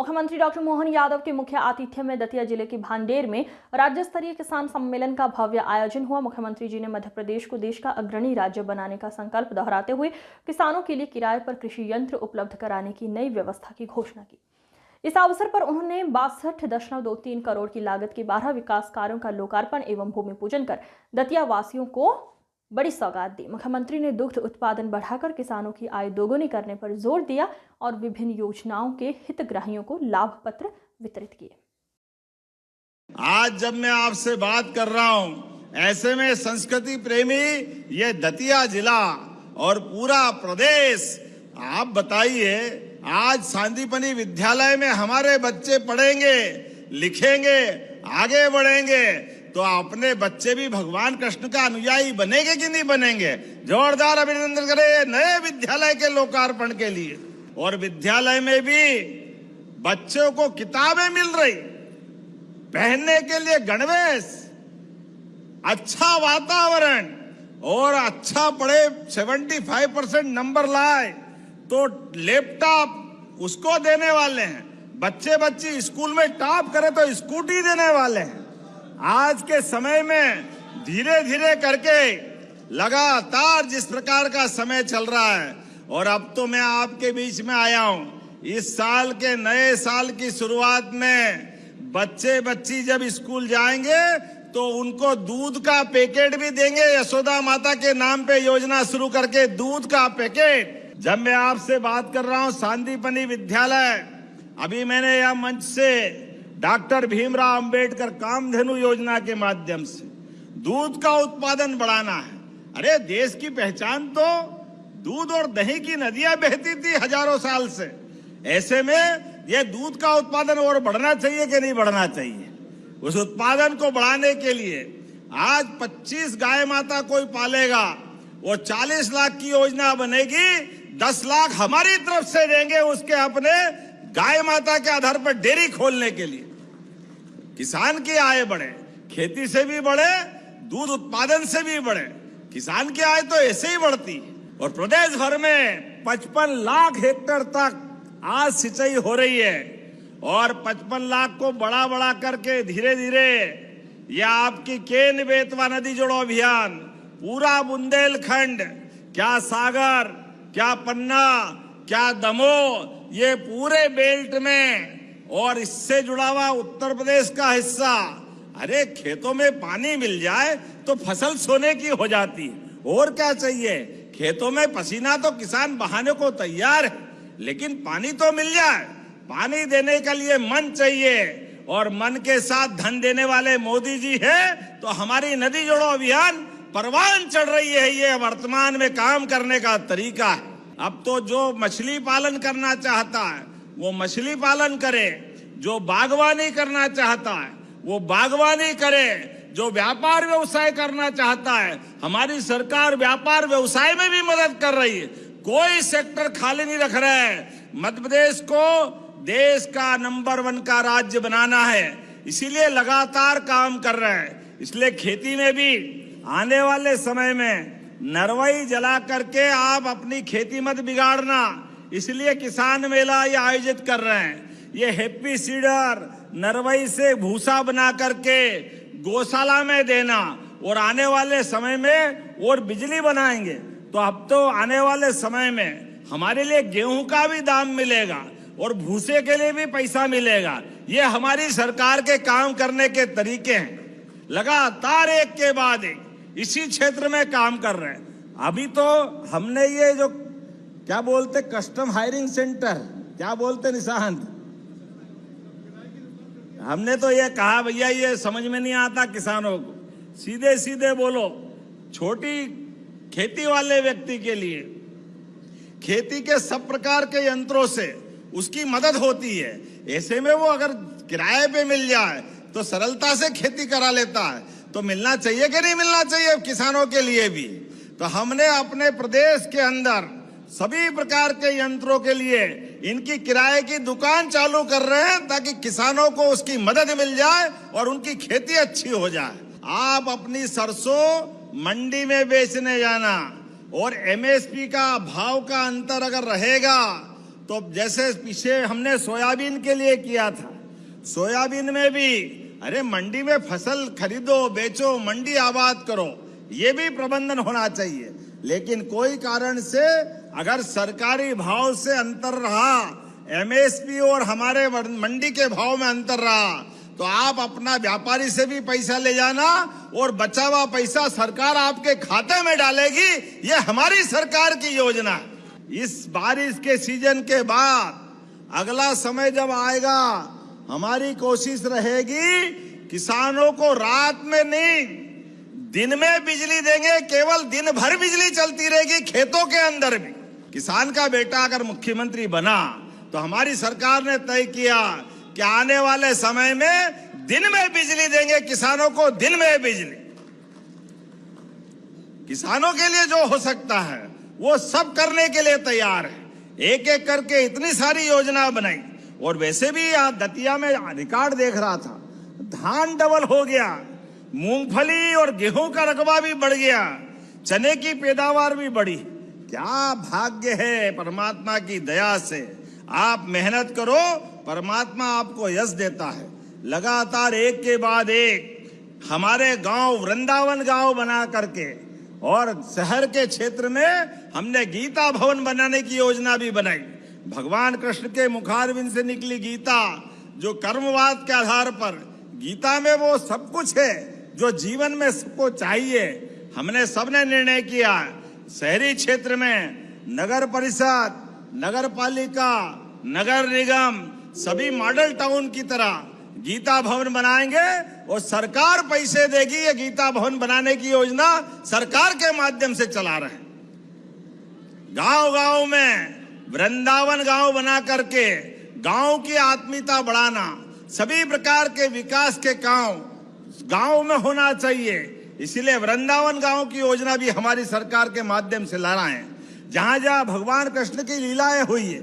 मुख्यमंत्री डॉक्टर मोहन यादव के मुख्य आतिथ्य में दतिया जिले के भांडेर में राज्य स्तरीय किसान सम्मेलन का भव्य आयोजन हुआ। मुख्यमंत्री जी ने मध्य प्रदेश को देश का अग्रणी राज्य बनाने का संकल्प दोहराते हुए किसानों के लिए किराए पर कृषि यंत्र उपलब्ध कराने की नई व्यवस्था की घोषणा की। इस अवसर पर उन्होंने 62.23 करोड़ की लागत के 12 विकास कार्यों का लोकार्पण एवं भूमि पूजन कर दतिया वासियों को बड़ी सौगात दी। मुख्यमंत्री ने दुग्ध उत्पादन बढ़ाकर किसानों की आय दोगुनी करने पर जोर दिया और विभिन्न योजनाओं के हितग्राहियों को लाभ पत्र वितरित किए। आज जब मैं आपसे बात कर रहा हूं, ऐसे में संस्कृति प्रेमी ये दतिया जिला और पूरा प्रदेश, आप बताइए, आज सांदीपनि विद्यालय में हमारे बच्चे पढ़ेंगे, लिखेंगे, आगे बढ़ेंगे तो अपने बच्चे भी भगवान कृष्ण का अनुयायी बनेंगे कि नहीं बनेंगे? जोरदार अभिनंदन करें नए विद्यालय के लोकार्पण के लिए। और विद्यालय में भी बच्चों को किताबें मिल रही, पहनने के लिए गणवेश, अच्छा वातावरण और अच्छा पढ़े 75% नंबर लाए तो लैपटॉप उसको देने वाले हैं। बच्चे स्कूल में टॉप करे तो स्कूटी देने वाले हैं। आज के समय में धीरे धीरे करके लगातार जिस प्रकार का समय चल रहा है, और अब तो मैं आपके बीच में आया हूं, इस साल के नए साल की शुरुआत में बच्चे जब स्कूल जाएंगे तो उनको दूध का पैकेट भी देंगे। यशोदा माता के नाम पे योजना शुरू करके दूध का पैकेट। जब मैं आपसे बात कर रहा हूं सांदीपनि विद्यालय, अभी मैंने यह मंच से डॉक्टर भीमराव अंबेडकर कामधेनु योजना के माध्यम से दूध का उत्पादन बढ़ाना है। अरे देश की पहचान तो दूध और दही की नदियां बहती थी हजारों साल से। ऐसे में यह दूध का उत्पादन और बढ़ना चाहिए कि नहीं बढ़ना चाहिए? उस उत्पादन को बढ़ाने के लिए आज 25 गाय माता कोई पालेगा वो 40 लाख की योजना बनेगी। 10 लाख हमारी तरफ से देंगे उसके अपने गाय माता के आधार पर डेयरी खोलने के लिए। किसान की आय बढ़े, खेती से भी बढ़े, दूध उत्पादन से भी बढ़े। किसान की आय तो ऐसे ही बढ़ती। और प्रदेश भर में 55 लाख हेक्टेयर तक आज सिंचाई हो रही है और 55 लाख को बड़ा करके धीरे धीरे यह आपकी केन बेतवा नदी जोड़ो अभियान पूरा बुंदेलखंड, क्या सागर, क्या पन्ना, क्या दमोह, ये पूरे बेल्ट में और इससे जुड़ा हुआ उत्तर प्रदेश का हिस्सा। अरे खेतों में पानी मिल जाए तो फसल सोने की हो जाती है। और क्या चाहिए? खेतों में पसीना तो किसान बहाने को तैयार है, लेकिन पानी तो मिल जाए। पानी देने के लिए मन चाहिए और मन के साथ धन देने वाले मोदी जी है तो हमारी नदी जोड़ो अभियान परवान चढ़ रही है। ये वर्तमान में काम करने का तरीका है। अब तो जो मछली पालन करना चाहता है वो मछली पालन करे, जो बागवानी करना चाहता है वो बागवानी करे, जो व्यापार व्यवसाय करना चाहता है, हमारी सरकार व्यापार व्यवसाय में भी मदद कर रही है। कोई सेक्टर खाली नहीं रख रहा है। मध्य प्रदेश को देश का नंबर 1 का राज्य बनाना है, इसीलिए लगातार काम कर रहे हैं। इसलिए खेती में भी आने वाले समय में नरवाई जला करके आप अपनी खेती मत बिगाड़ना, इसलिए किसान मेला ये आयोजित कर रहे हैं। ये हैप्पी सीडर नरवाई से भूसा बना करके गौशाला में देना और आने वाले समय में और बिजली बनाएंगे तो अब तो आने वाले समय में हमारे लिए गेहूं का भी दाम मिलेगा और भूसे के लिए भी पैसा मिलेगा। ये हमारी सरकार के काम करने के तरीके हैं। लगातार एक के बाद एक इसी क्षेत्र में काम कर रहे हैं। अभी तो हमने ये जो क्या बोलते कस्टम हायरिंग सेंटर, क्या बोलते निशांत, हमने तो ये कहा भैया ये समझ में नहीं आता किसानों को, सीधे सीधे बोलो। छोटी खेती वाले व्यक्ति के लिए खेती के सब प्रकार के यंत्रों से उसकी मदद होती है। ऐसे में वो अगर किराए पे मिल जाए तो सरलता से खेती करा लेता है। तो मिलना चाहिए कि नहीं मिलना चाहिए किसानों के लिए भी? तो हमने अपने प्रदेश के अंदर सभी प्रकार के यंत्रों के लिए इनकी किराए की दुकान चालू कर रहे हैं ताकि किसानों को उसकी मदद मिल जाए और उनकी खेती अच्छी हो जाए। आप अपनी सरसों मंडी में बेचने जाना और एमएसपी का भाव का अंतर अगर रहेगा तो जैसे पीछे हमने सोयाबीन के लिए किया था, सोयाबीन में भी अरे मंडी में फसल खरीदो, बेचो, मंडी आबाद करो, ये भी प्रबंधन होना चाहिए। लेकिन कोई कारण से अगर सरकारी भाव से अंतर रहा, एमएसपी और हमारे मंडी के भाव में अंतर रहा, तो आप अपना व्यापारी से भी पैसा ले जाना और बचा हुआ पैसा सरकार आपके खाते में डालेगी। ये हमारी सरकार की योजना है। इस बारिश के सीजन के बाद अगला समय जब आएगा, हमारी कोशिश रहेगी किसानों को रात में नहीं दिन में बिजली देंगे। केवल दिन भर बिजली चलती रहेगी खेतों के अंदर भी। किसान का बेटा अगर मुख्यमंत्री बना तो हमारी सरकार ने तय किया कि आने वाले समय में दिन में बिजली देंगे किसानों को, दिन में बिजली। किसानों के लिए जो हो सकता है वो सब करने के लिए तैयार है। एक एक करके इतनी सारी योजना बनाई। और वैसे भी यहाँ दतिया में रिकॉर्ड देख रहा था, धान डबल हो गया, मूंगफली और गेहूं का रकबा भी बढ़ गया, चने की पैदावार भी बढ़ी। क्या भाग्य है परमात्मा की दया से। आप मेहनत करो, परमात्मा आपको यश देता है। लगातार एक के बाद एक हमारे गांव वृंदावन गांव बना करके और शहर के क्षेत्र में हमने गीता भवन बनाने की योजना भी बनाई। भगवान कृष्ण के मुखारविंद से निकली गीता, जो कर्मवाद के आधार पर, गीता में वो सब कुछ है जो जीवन में सबको चाहिए। हमने सबने निर्णय किया शहरी क्षेत्र में नगर परिषद, नगर पालिका, नगर निगम सभी मॉडल टाउन की तरह गीता भवन बनाएंगे और सरकार पैसे देगी। ये गीता भवन बनाने की योजना सरकार के माध्यम से चला रहे हैं। गांव गांव में वृंदावन गांव बना करके गांव की आत्मीयता बढ़ाना, सभी प्रकार के विकास के काम गांव में होना चाहिए। इसीलिए वृंदावन गांव की योजना भी हमारी सरकार के माध्यम से ला रहे हैं। जहां जहां भगवान कृष्ण की लीलाएं हुई है,